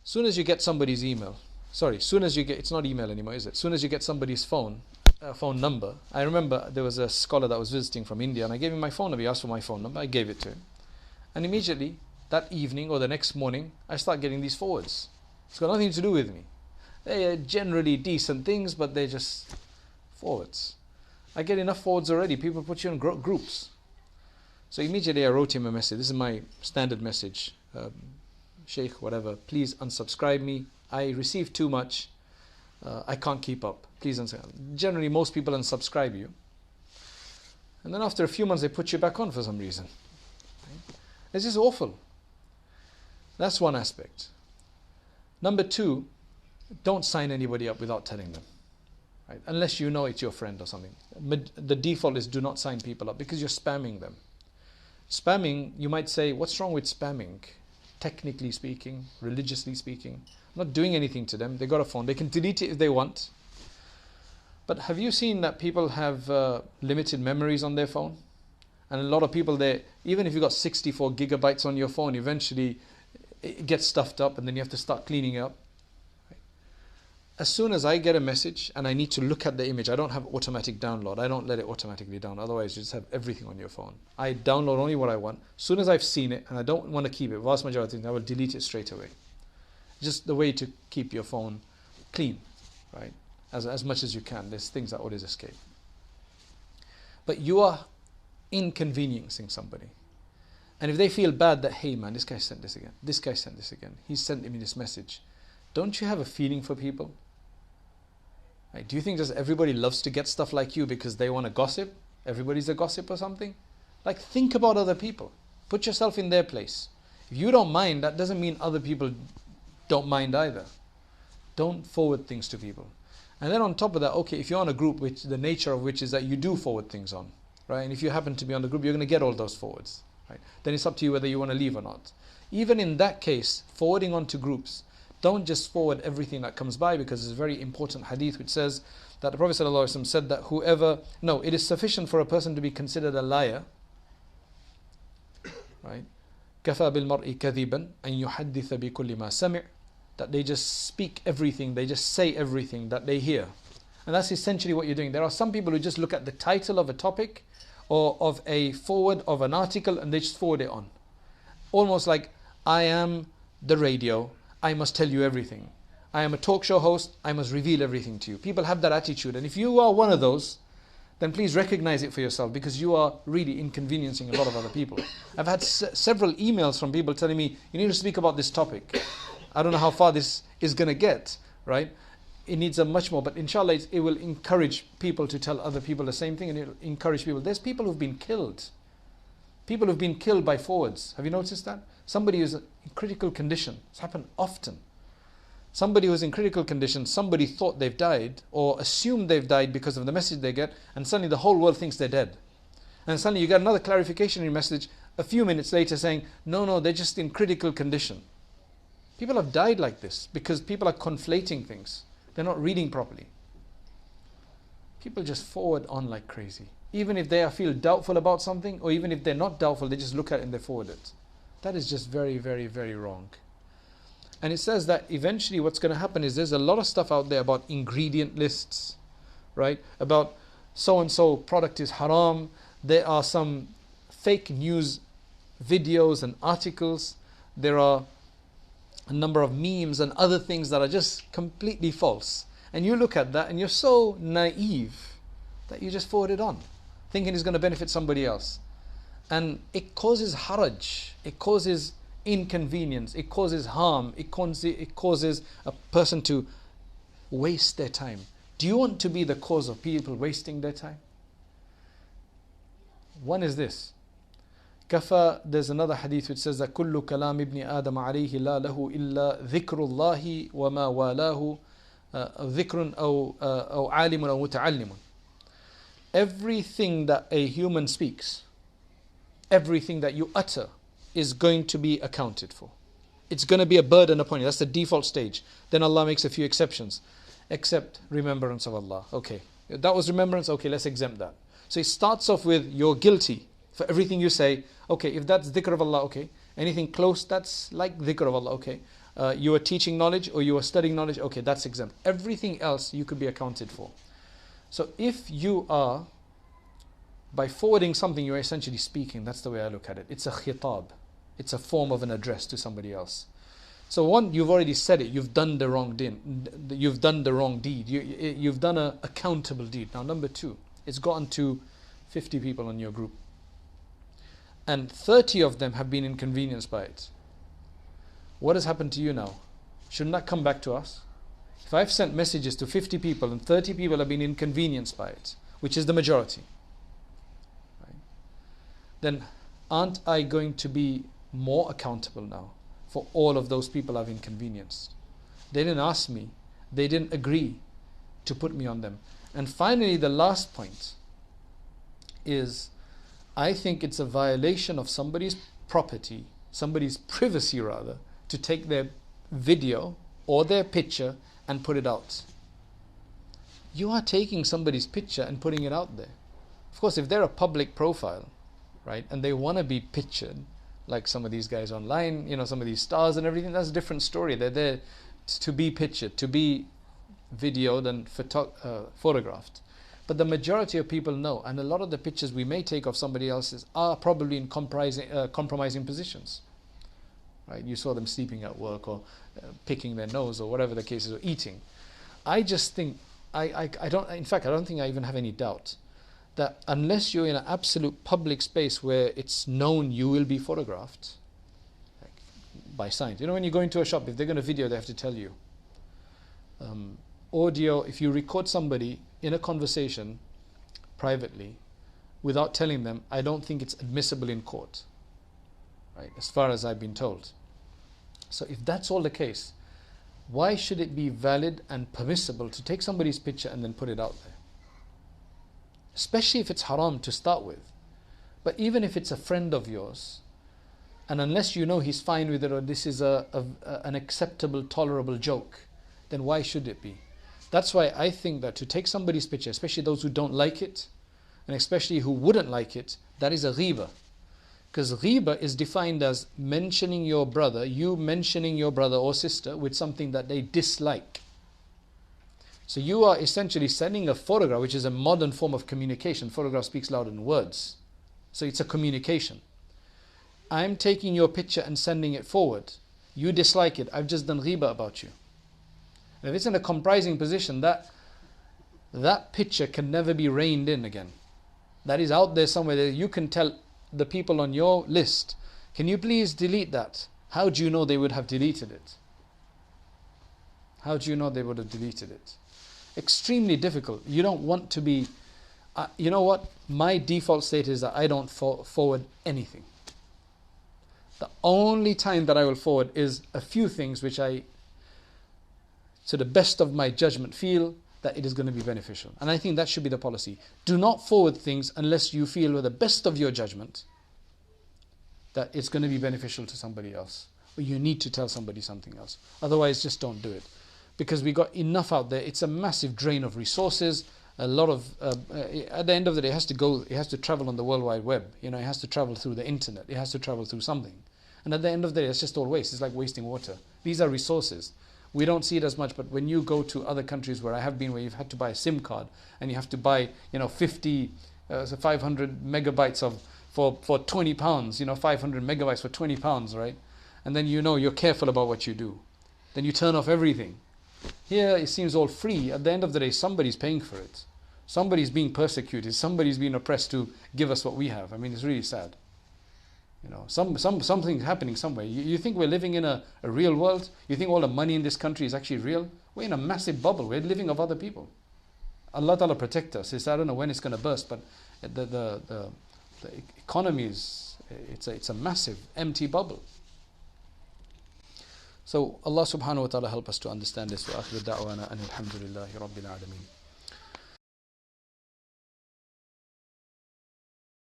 Soon as you get somebody's email, sorry, soon as you get, it's not email anymore, is it? Soon as you get somebody's phone number. I remember there was a scholar that was visiting from India, and I gave him my phone number. He asked for my phone number. I gave it to him. And immediately, that evening or the next morning, I start getting these forwards. It's got nothing to do with me. They are generally decent things, but they're just forwards. I get enough forwards already. People put you in groups. So immediately I wrote him a message. This is my standard message. Sheikh, whatever, please unsubscribe me. I receive too much. I can't keep up. Please unsubscribe. Generally, most people unsubscribe you. And then after a few months, they put you back on for some reason. Right? It's just awful. That's one aspect. Number two, don't sign anybody up without telling them. Right? Unless you know it's your friend or something. The default is do not sign people up because you're spamming them. Spamming, you might say, what's wrong with spamming? Technically speaking, religiously speaking, I'm not doing anything to them. They got a phone. They can delete it if they want. But have you seen that people have limited memories on their phone? And a lot of people, even if you've got 64 gigabytes on your phone, eventually it gets stuffed up and then you have to start cleaning it up. As soon as I get a message and I need to look at the image, I don't have automatic download. I don't let it automatically down. Otherwise, you just have everything on your phone. I download only what I want. As soon as I've seen it and I don't want to keep it, vast majority of things, I will delete it straight away. Just the way to keep your phone clean, right? As much as you can. There's things that always escape. But you are inconveniencing somebody. And if they feel bad that, hey man, this guy sent this again. This guy sent this again. He sent me this message. Don't you have a feeling for people? Right? Do you think just everybody loves to get stuff like you because they want to gossip? Everybody's a gossip or something? Like, think about other people. Put yourself in their place. If you don't mind, that doesn't mean other people don't mind either. Don't forward things to people. And then on top of that, okay, if you're on a group which the nature of which is that you do forward things on, right? And if you happen to be on the group, you're going to get all those forwards, right? Then it's up to you whether you want to leave or not. Even in that case, forwarding on to groups, don't just forward everything that comes by, because there's a very important hadith which says that the Prophet ﷺ said that it is sufficient for a person to be considered a liar, right? كَفَى بِالْمَرْءِ كَذِبًا أَنْ يُحَدِّثَ بِكُلِّ مَا سَمِعَ, that they just speak everything, they just say everything that they hear. And that's essentially what you're doing. There are some people who just look at the title of a topic or of a forward of an article and they just forward it on. Almost like, I am the radio, I must tell you everything. I am a talk show host, I must reveal everything to you. People have that attitude, and if you are one of those, then please recognize it for yourself, because you are really inconveniencing a lot of other people. I've had several emails from people telling me, you need to speak about this topic. I don't know how far this is going to get, right? It needs a much more, but inshallah it will encourage people to tell other people the same thing, and it will encourage people. There's people who've been killed. People who've been killed by forwards. Have you noticed that? Somebody who's in critical condition. It's happened often. Somebody who's in critical condition, somebody thought they've died or assumed they've died because of the message they get, and suddenly the whole world thinks they're dead. And suddenly you get another clarification in your message a few minutes later saying, no, they're just in critical condition. People have died like this because people are conflating things. They're not reading properly. People just forward on like crazy. Even if they feel doubtful about something, or even if they're not doubtful, they just look at it and they forward it. That is just very, very, very wrong. And it says that eventually what's going to happen is there's a lot of stuff out there about ingredient lists, right? About so-and-so product is haram. There are some fake news videos and articles. There are a number of memes and other things that are just completely false. And you look at that and you're so naive that you just forward it on, thinking it's going to benefit somebody else. And it causes haraj, it causes inconvenience, it causes harm, it causes a person to waste their time. Do you want to be the cause of people wasting their time? One is this. There's another hadith which says that كل كلام ابن آدم عليه لا له إلا ذكر الله وما والاه ذكر أو عالم أو متعلم. Everything that a human speaks, everything that you utter is going to be accounted for. It's going to be a burden upon you. That's the default stage. Then Allah makes a few exceptions. Except remembrance of Allah. Okay, that was remembrance. Okay, let's exempt that. So it starts off with you're guilty for everything you say. Okay, if that's dhikr of Allah, okay. Anything close, that's like dhikr of Allah, okay. you are teaching knowledge or you are studying knowledge, okay, that's exempt. Everything else you could be accounted for. So if you are, by forwarding something, you're essentially speaking. That's the way I look at it. It's a khitab. It's a form of an address to somebody else. So one, you've already said it. You've done the wrong you've done the wrong deed. You've done a accountable deed. Now number two, it's gotten to 50 people on your group, and 30 of them have been inconvenienced by it. What has happened to you now? Shouldn't that come back to us? If I've sent messages to 50 people and 30 people have been inconvenienced by it, which is the majority, right, then aren't I going to be more accountable now for all of those people I've inconvenienced? They didn't ask me. They didn't agree to put me on them. And finally, the last point is, I think it's a violation of somebody's property, somebody's privacy rather, to take their video or their picture and put it out. You are taking somebody's picture and putting it out there. Of course, if they're a public profile, right, and they want to be pictured, like some of these guys online, some of these stars and everything, that's a different story. They're there to be pictured, to be videoed and photographed. But the majority of people know, and a lot of the pictures we may take of somebody else's are probably in compromising positions. Right? You saw them sleeping at work or picking their nose or whatever the case is, or eating. I just think, I don't think I even have any doubt that unless you're in an absolute public space where it's known you will be photographed, like by signs. When you go into a shop, if they're going to video, they have to tell you. Audio, if you record somebody in a conversation privately without telling them, I don't think it's admissible in court, right, as far as I've been told. So if that's all the case, why should it be valid and permissible to take somebody's picture and then put it out there? Especially if it's haram to start with. But even if it's a friend of yours, and unless you know he's fine with it or this is an acceptable, tolerable joke, then why should it be? That's why I think that to take somebody's picture, especially those who don't like it, and especially who wouldn't like it, that is a ghiba. Because ghiba is defined as mentioning your brother, you mentioning your brother or sister with something that they dislike. So you are essentially sending a photograph, which is a modern form of communication. Photograph speaks louder than words. So it's a communication. I'm taking your picture and sending it forward. You dislike it. I've just done ghiba about you. And if it's in a comprising position, that picture can never be reined in again. That is out there somewhere that you can tell the people on your list, can you please delete that? How do you know they would have deleted it? How do you know they would have deleted it? Extremely difficult. You don't want to be, you know what? My default state is that I don't forward anything. The only time that I will forward is a few things which I, to the best of my judgment, feel that it is going to be beneficial. And I think that should be the policy. Do not forward things unless you feel with the best of your judgment that it's going to be beneficial to somebody else. Or you need to tell somebody something else. Otherwise, just don't do it. Because we got enough out there. It's a massive drain of resources. A lot of, at the end of the day, it has to travel on the World Wide Web. It has to travel through the internet. It has to travel through something. And at the end of the day, it's just all waste. It's like wasting water. These are resources. We don't see it as much, but when you go to other countries where I have been, where you've had to buy a SIM card and you have to buy, 500 megabytes for 20 pounds, 500 megabytes for 20 pounds, right? And then you're careful about what you do. Then you turn off everything. Here it seems all free. At the end of the day, somebody's paying for it. Somebody's being persecuted. Somebody's being oppressed to give us what we have. I mean, it's really sad. Something's happening somewhere. You think we're living in a real world? You think all the money in this country is actually real? We're in a massive bubble. We're living of other people. Allah Ta'ala protect us. I don't know when it's going to burst, but the economy is, it's a massive empty bubble. So Allah subhanahu wa ta'ala help us to understand this. Wa akhiru da'wana anil hamdulillahi rabbil alameen.